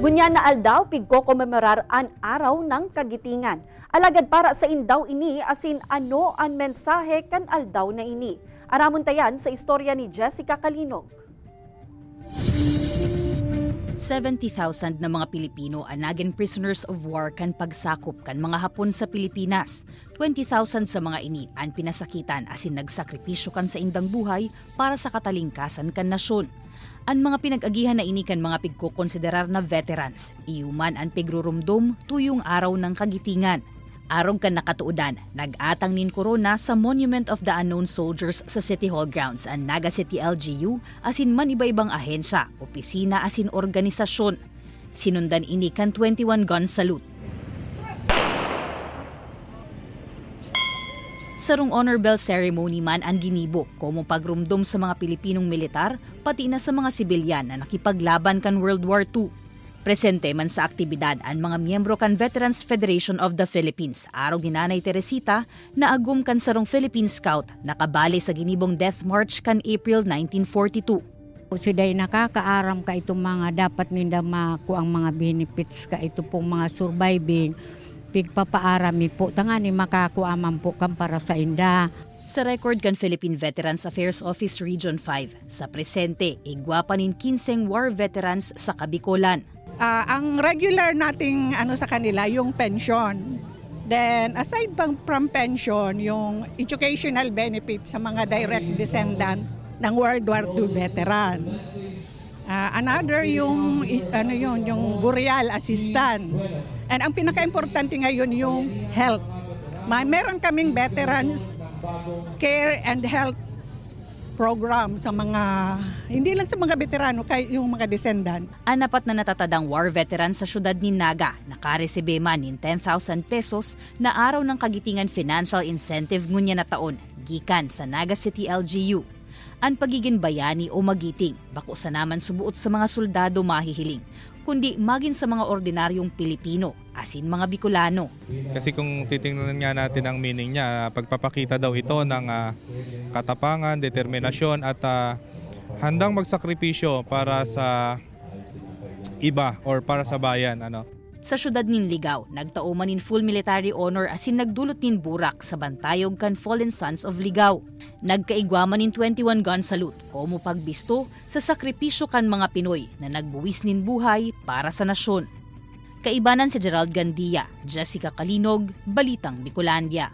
Ngunya na aldaw pigko komemorar an araw ng kagitingan. Alagad para sa indaw ini asin ano ang mensahe kan aldaw na ini. Aramon tayan sa istorya ni Jessica Kalinog. 70,000 na mga Pilipino ang naging prisoners of war kan pagsakop kan mga Hapon sa Pilipinas. 20,000 sa mga ini ang pinasakitan asin nagsakripisyo kan sa indang buhay para sa katalingkasan kan nasyon. Ang mga pinag-agihan na ini kan mga pigkokonsiderar na veterans, iuman ang pigrurumdum tuyong araw ng kagitingan. Arong kan nakatuudan, nag-atang nin korona sa Monument of the Unknown Soldiers sa City Hall grounds ang Naga City LGU asin man iba-ibang ahensya, opisina asin organisasyon. Sinundan ini kan 21 gun salute. Sarong honor bell ceremony man ang ginibo komo pagrumdum sa mga Pilipinong militar pati na sa mga sibilyan na nakipaglaban kan World War II. Presente man sa aktibidad ang mga miyembro kan Veterans Federation of the Philippines, araw ni Nanay Teresita na agum kan sarong Philippine Scout nakabali sa ginibong Death March kan April 1942. Siday nakakaaram ka itong mga dapat ninda makuha ang mga benefits ka ito pong mga surviving pigpapaarami po tangani makakuaman po kan para sa inda. Sa record kan Philippine Veterans Affairs Office Region 5, sa presente, igwapanin 15 war veterans sa Kabikolan. Ang regular nating sa kanila yung pension. Then aside from pension, yung educational benefit sa mga direct descendant ng World War II veteran. Another yung yung burial assistant. And ang pinaka-importante ngayon yung health. Meron kaming veterans care and health program sa mga, hindi lang sa mga veterano, kay yung mga descendant. Anapat na natatadang war veteran sa syudad ni Naga, nakaresibe man ng 10,000 pesos na araw ng kagitingan financial incentive ngunya na taon, gikan sa Naga City LGU. Ang pagiging bayani o magiting, bako sa naman subuot sa mga soldado mahihiling, kundi maging sa mga ordinaryong Pilipino, asin mga Bicolano. Kasi kung titingnan nga natin ang meaning niya, pagpapakita daw ito ng katapangan, determinasyon at handang magsakripisyo para sa iba or para sa bayan. Sa syudad nin Ligao, nagtao manin full military honor asin nagdulot nin burak sa bantayog kan Fallen Sons of Ligao. Nagkaigwa manin 21 gun salute komo pagbisto sa sakripisyo kan mga Pinoy na nagbuwis nin buhay para sa nasyon. Kaibanan si Gerald Gandia, Jessica Kalinog, Balitang Bicolandia.